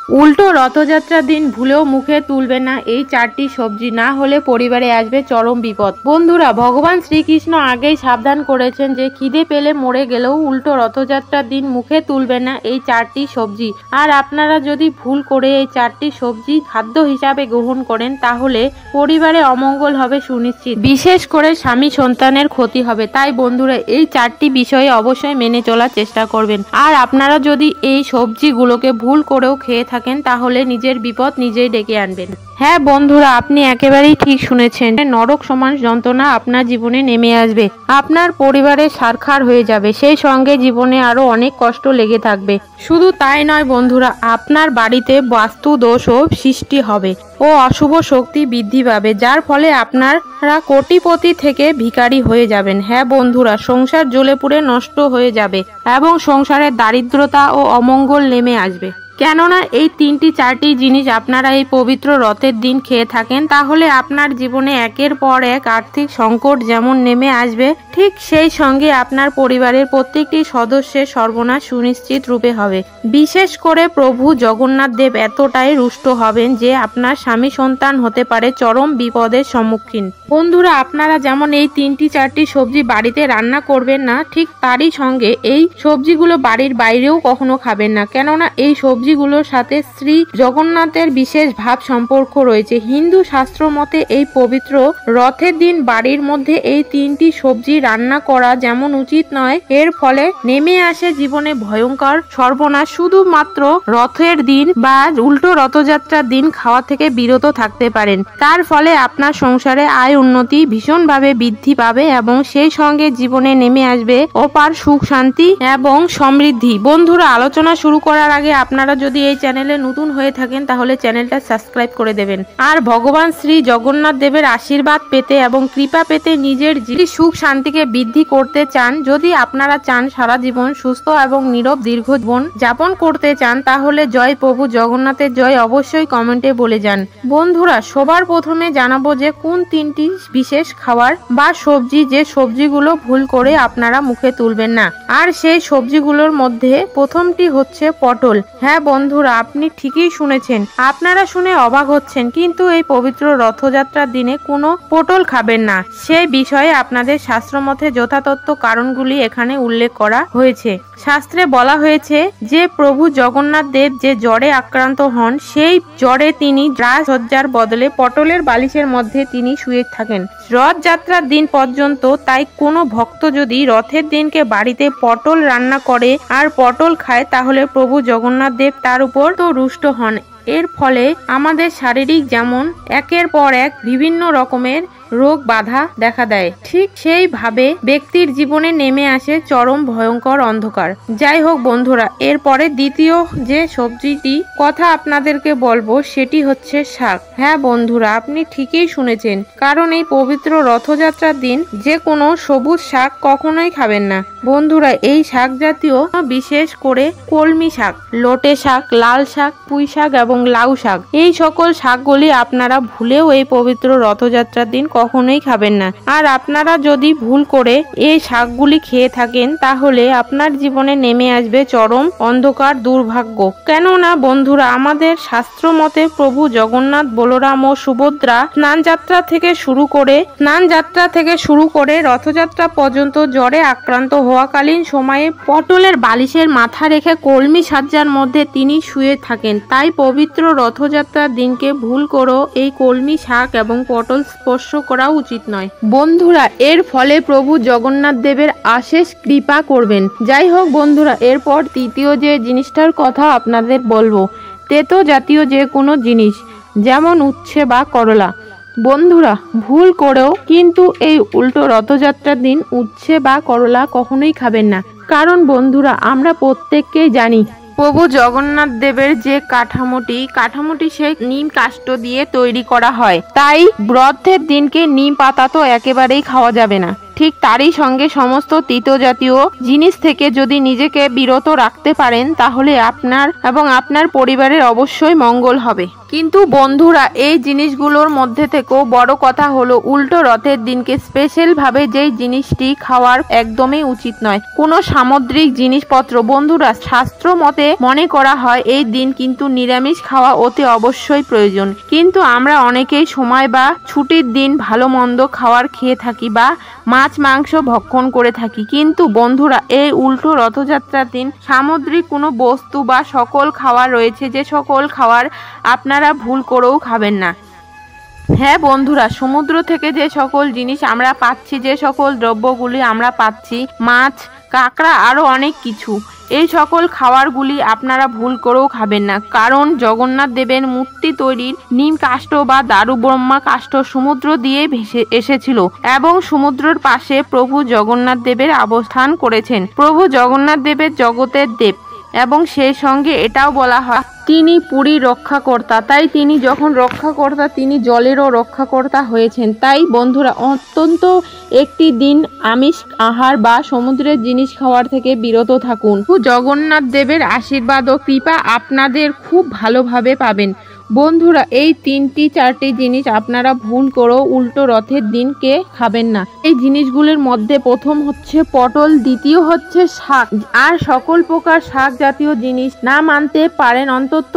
উল্টো রথযাত্রার দিন ভুলেও মুখে তুলবে না এই 4টি সবজি, না হলে পরিবারে আসবে চরম বিপদ। বন্ধুরা, ভগবান শ্রীকৃষ্ণ আগেই সাবধান করেছেন যে খিদে পেলে মরে গেলেও উল্টো রথযাত্রার দিন মুখে তুলবে না এই 4টি সবজি। আর আপনারা যদি ভুল করে এই 4টি সবজি খাদ্য হিসাবে গ্রহণ করেন তাহলে পরিবারে অমঙ্গল হবে সুনিশ্চিত, বিশেষ করে স্বামী সন্তানের ক্ষতি হবে। তাই বন্ধুরা, এই 4টি বিষয়ে অবশ্যই মেনে চলার চেষ্টা করবেন। আর আপনারা যদি এই সবজিগুলোকে ভুল করেও খেয়ে থাকেন তাহলে নিজের বিপদ নিজেই ডেকে আনবেন। হ্যাঁ বন্ধুরা, আপনি একেবারেই ঠিক শুনেছেন, নরক সমান যন্ত্রণা আপনার জীবনে নেমে আসবে, আপনার পরিবারে ছারখার হয়ে যাবে, সেই সঙ্গে জীবনে আরো অনেক কষ্ট লেগে থাকবে। শুধু তাই নয় বন্ধুরা, আপনার বাড়িতে বাস্তু দোষও সৃষ্টি হবে ও অশুভ শক্তি বৃদ্ধি পাবে, যার ফলে আপনারা কোটিপতি থেকে ভিখারি হয়ে যাবেন। হ্যাঁ বন্ধুরা, সংসার জ্বলে পুড়ে নষ্ট হয়ে যাবে এবং সংসারে দারিদ্রতা ও অমঙ্গল নেমে আসবে। কেননা এই 3-4টি জিনিস আপনারা এই পবিত্র রথের দিন খেয়ে থাকেন, তাহলে আপনার জীবনে একের পর এক আর্থিক সংকট যেমন নেমে আসবে, ঠিক সেই সঙ্গে আপনার পরিবারের প্রত্যেকটি সদস্যের সর্বনাশ সুনিশ্চিত রূপে হবে। বিশেষ করে প্রভু জগন্নাথ দেব এতটাই রুষ্ট হবেন যে আপনার স্বামী সন্তান হতে পারে চরম বিপদের সম্মুখীন। বন্ধুরা, আপনারা যেমন এই 3-4টি সবজি বাড়িতে রান্না করবেন না, ঠিক তারই সঙ্গে এই সবজিগুলো বাড়ির বাইরেও কখনো খাবেন না, কেননা এই সবজিগুলোর সাথে শ্রী জগন্নাথের বিশেষ ভাব সম্পর্ক রয়েছে। হিন্দু শাস্ত্র মতে এই পবিত্র রথের দিন বাড়ির মধ্যে এই 3টি সবজি রান্না করা যেমন উচিত নয়, এর ফলে নেমে আসে জীবনে ভয়ঙ্কর সর্বনাশ। শুধুমাত্র রথের দিন বা উল্টো রথযাত্রার দিন খাওয়া থেকে বিরত থাকতে পারেন, তার ফলে আপনার সংসারে আয় উন্নতি ভীষণভাবে বৃদ্ধি পাবে এবং সেই সঙ্গে জীবনে নেমে আসবে অপার সুখ শান্তি এবং সমৃদ্ধি। বন্ধুরা, আলোচনা শুরু করার আগে আপনারা যদি এই চ্যানেলে নতুন হয়ে থাকেন তাহলে চ্যানেলটা সাবস্ক্রাইব করে দেবেন। আর ভগবান শ্রী জগন্নাথ দেবের আশীর্বাদ পেতে এবং কৃপা পেতে নিজের সুখ শান্তিকে বৃদ্ধি করতে চান, যদি আপনারা চান সারা জীবন সুস্থ এবং নীরব দীর্ঘ জীবন যাপন করতে চান, তাহলে জয় প্রভু জগন্নাথের জয় অবশ্যই কমেন্টে বলে যান। বন্ধুরা, সবার প্রথমে জানাবো যে কোন 3টি বিশেষ খাবার বা সবজি, যে সবজিগুলো ভুল করে আপনারা মুখে তুলবেন না। আর সেই সবজিগুলোর মধ্যে প্রথমটি হচ্ছে পটল। হ্যাঁ বন্ধুরা, আপনি ঠিকই শুনেছেন, আপনারা শুনে অবাক হচ্ছেন, কিন্তু এই পবিত্র রথযাত্রার দিনে কোনো পটল খাবেন না। সেই বিষয়ে আপনাদের শাস্ত্রমতে যথাযথ কারণগুলি এখানে উল্লেখ করা হয়েছে। শাস্ত্রে বলা হয়েছে যে প্রভু জগন্নাথ দেব যে জ্বরে আক্রান্ত হন, সেই জ্বরে তিনি রাজসজ্জার বদলে পটলের বালিশের মধ্যে তিনি শুয়ে থাকেন রথযাত্রার দিন পর্যন্ত। তাই কোনো ভক্ত যদি রথের দিনকে বাড়িতে পটল রান্না করে আর পটল খায়, তাহলে প্রভু জগন্নাথ দেব তার উপর তো রুষ্ট হন। এর ফলে আমাদের শারীরিক যেমন একের পর এক বিভিন্ন রকমের রোগ বাধা দেখা দেয়, ঠিক সেইভাবে ব্যক্তির জীবনে নেমে আসে চরম ভয়ঙ্কর অন্ধকার। যাই হোক বন্ধুরা, এরপরে দ্বিতীয় যে সবজিটি কথা আপনাদেরকে বলবো সেটি হচ্ছে শাক। হ্যাঁ বন্ধুরা, আপনি ঠিকই শুনেছেন, কারণ এই পবিত্র রথযাত্রার দিন যে কোনো সবুজ শাক কখনোই খাবেন না। বন্ধুরা, এই শাক জাতীয় বিশেষ করে কলমি শাক, লোটে শাক, লাল শাক, পুঁই শাক এবং লাউ শাক, এই সকল শাকগুলি আপনারা ভুলেও এই পবিত্র রথযাত্রার দিন কখনোই খাবেন না। আর আপনারা যদি ভুল করে এই শাকগুলি খেয়ে থাকেন তাহলে আপনার জীবনে নেমে আসবে চরম অন্ধকার দুর্ভাগ্য। কেননা বন্ধুরা, আমাদের শাস্ত্র মতে প্রভু জগন্নাথ, বলরাম ও সুভদ্রা স্নানযাত্রা থেকে শুরু করে রথযাত্রা পর্যন্ত জ্বরে আক্রান্ত হওয়াকালীন সময়ে পটলের বালিশের মাথা রেখে কলমি সাজ্জার মধ্যে তিনি শুয়ে থাকেন। তাই পবিত্র রথযাত্রার দিনকে ভুল করেও এই কলমি শাক এবং পটল স্পর্শ করা উচিত নয়। বন্ধুরা, এর ফলে প্রভু জগন্নাথ দেবের অশেষ কৃপা করবেন। যাই হোক বন্ধুরা, এরপর তৃতীয় যে জিনিসটার কথা আপনাদের বলবো, তেতো জাতীয় যে কোনো জিনিস যেমন উচ্ছে বা করলা। বন্ধুরা, ভুল করেও কিন্তু এই উল্টো রথযাত্রার দিন উচ্ছে বা করলা কখনোই খাবেন না, কারণ বন্ধুরা আমরা প্রত্যেককেই জানি প্রভু জগন্নাথ দেবের যে কাঠামোটি সেই নিম কাষ্ঠ দিয়ে তৈরি করা হয়। তাই রথের দিনকে নিম পাতা তো একেবারেই খাওয়া যাবে না। ঠিক তারই সঙ্গে সমস্ত তিতো জাতীয় জিনিস থেকে যদি নিজেকে বিরত রাখতে পারেন তাহলে আপনার এবং আপনার পরিবারের অবশ্যই মঙ্গল হবে। কিন্তু বন্ধুরা, এই জিনিসগুলোর মধ্যে থেকেও বড় কথা হলো উল্টো রথের দিনকে স্পেশাল ভাবে যেই জিনিসটি খাওয়ার একদমই উচিত নয়, কোনো সামুদ্রিক জিনিসপত্র। বন্ধুরা, শাস্ত্র মতে মনে করা হয় এই দিন কিন্তু নিরামিষ খাওয়া অতি অবশ্যই প্রয়োজন, কিন্তু আমরা অনেকেই সময় বা ছুটির দিন ভালো মন্দ খাওয়ার খেয়ে থাকি বা মাছ মাংস ভক্ষণ করে থাকি। কিন্তু বন্ধুরা, এই উল্টো রথযাত্রার দিন সামুদ্রিক কোনো বস্তু বা সকল খাবার রয়েছে যে সকল খাবার আপনারা ভুল করেও খাবেন না। হ্যাঁ বন্ধুরা, সমুদ্র থেকে যে সকল জিনিস আমরা পাচ্ছি, যে সকল দ্রব্যগুলি আমরা পাচ্ছি, মাছ, কাঁকড়া, আরো অনেক কিছু, এই সকল খাবারগুলি আপনারা ভুল করেও খাবেন না। কারণ জগন্নাথ দেবের মূর্তি তৈরির নিম কাষ্ঠ বা দারু ব্রহ্মা কাষ্ঠ সমুদ্র দিয়ে ভেসে এসেছিল এবং সমুদ্রের পাশে প্রভু জগন্নাথ দেবের অবস্থান করেছেন। প্রভু জগন্নাথ দেবের জগতের দেব এবং সেই সঙ্গে এটাও বলা হয় তিনি পুরীর রক্ষাকর্তা। তাই তিনি যখন রক্ষাকর্তা, তিনি জলেরও রক্ষাকর্তা হয়েছেন। তাই বন্ধুরা, অত্যন্ত একটি দিন আমিষ আহার বা সমুদ্রের জিনিস খাওয়ার থেকে বিরত থাকুন। জগন্নাথ দেবের আশীর্বাদ ও কৃপা আপনাদের খুব ভালোভাবে পাবেন। বন্ধুরা, এই 3-4টি জিনিস আপনারা ভুল করেও উল্টো রথের দিনকে খাবেন না। এই জিনিসগুলির মধ্যে প্রথম হচ্ছে পটল, দ্বিতীয় হচ্ছে শাক, আর সকল প্রকার শাক জাতীয় জিনিস না মানতে পারেন অন্তত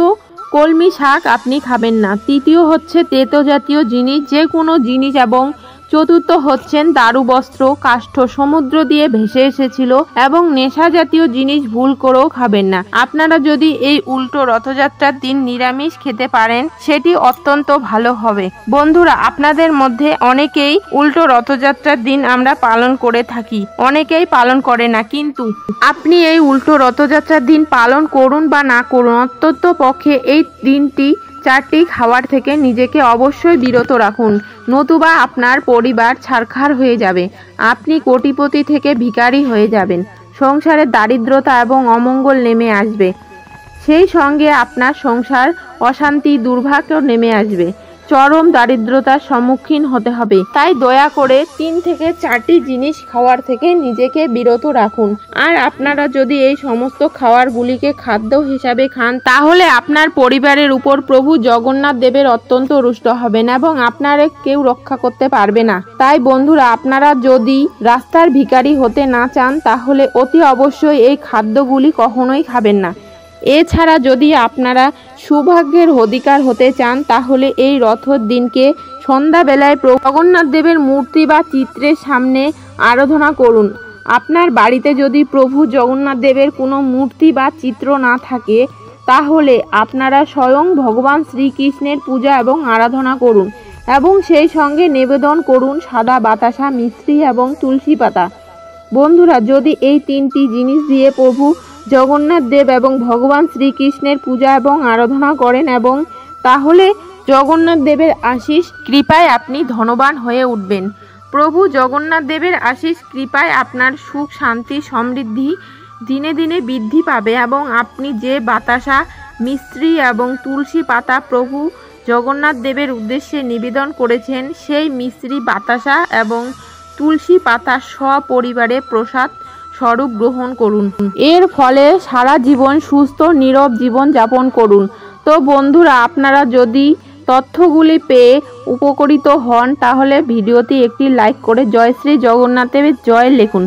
কলমি শাক আপনি খাবেন না। তৃতীয় হচ্ছে তেতো জাতীয় জিনিস, যে কোনো জিনিস, এবং চতুর্থ হচ্ছেন দারু বস্ত্র কাষ্ঠ সমুদ্র দিয়ে ভেসে এসেছিল এবং নেশা জাতীয় জিনিস ভুল করেও খাবেন না। আপনারা যদি এই উল্টো রথযাত্রার দিন নিরামিষ খেতে পারেন সেটি অত্যন্ত ভালো হবে। বন্ধুরা, আপনাদের মধ্যে অনেকেই উল্টো রথযাত্রার দিন আমরা পালন করে থাকি, অনেকেই পালন করে না। কিন্তু আপনি এই উল্টো রথযাত্রার দিন পালন করুন বা না করুন, অত্যন্ত পক্ষে এই দিনটি 4টি খাবার থেকে নিজেকে অবশ্যই বিরত রাখুন, নতুবা আপনার পরিবার ছারখার হয়ে যাবে, আপনি কোটিপতি থেকে ভিখারি হয়ে যাবেন, সংসারে দারিদ্রতা এবং অমঙ্গল নেমে আসবে, সেই সঙ্গে আপনার সংসার অশান্তি দুর্ভাগ্য নেমে আসবে, চরম দারিদ্রতার সম্মুখীন হতে হবে। তাই দয়া করে 3 থেকে 4টি জিনিস খাওয়ার থেকে নিজেকে বিরত রাখুন। আর আপনারা যদি এই সমস্ত খাবারগুলিকে খাদ্য হিসাবে খান তাহলে আপনার পরিবারের উপর প্রভু জগন্নাথ দেবের অত্যন্ত রুষ্ট হবেন এবং আপনারা কেউ রক্ষা করতে পারবে না। তাই বন্ধুরা, আপনারা যদি রাস্তার ভিখারি হতে না চান তাহলে অতি অবশ্যই এই খাদ্যগুলি কখনোই খাবেন না। এছাড়া যদি আপনারা সৌভাগ্যের অধিকার হতে চান তাহলে এই রথের দিনকে সন্ধ্যাবেলায় জগন্নাথ দেবের মূর্তি বা চিত্রের সামনে আরাধনা করুন। আপনার বাড়িতে যদি প্রভু জগন্নাথ দেবের কোনো মূর্তি বা চিত্র না থাকে তাহলে আপনারা স্বয়ং ভগবান শ্রীকৃষ্ণের পূজা এবং আরাধনা করুন এবং সেই সঙ্গে নিবেদন করুন সাদা বাতাসা, মিশ্রি এবং তুলসী পাতা। বন্ধুরা, যদি এই 3টি জিনিস দিয়ে প্রভু জগন্নাথ দেব এবং ভগবান শ্রীকৃষ্ণের পূজা এবং আরাধনা করেন এবং তাহলে জগন্নাথ দেবের আশীষ কৃপায় আপনি ধনবান হয়ে উঠবেন। প্রভু জগন্নাথ দেবের আশীষ কৃপায় আপনার সুখ শান্তি সমৃদ্ধি দিনে দিনে বৃদ্ধি পাবে এবং আপনি যে বাতাসা, মিশ্রি এবং তুলসী পাতা প্রভু জগন্নাথ দেবের উদ্দেশ্যে নিবেদন করেছেন সেই মিশ্রি, বাতাসা এবং তুলসী পাতা সপরিবারে প্রসাদ স্বরূপ গ্রহণ করুন। এর ফলে সারা জীবন সুস্থ নীরব জীবন যাপন করুন। তো বন্ধুরা, আপনারা যদি তথ্যগুলি পেয়ে উপকৃত হন তাহলে ভিডিওটি একটি লাইক করে জয় শ্রী জগন্নাথ দেবের জয় লিখুন।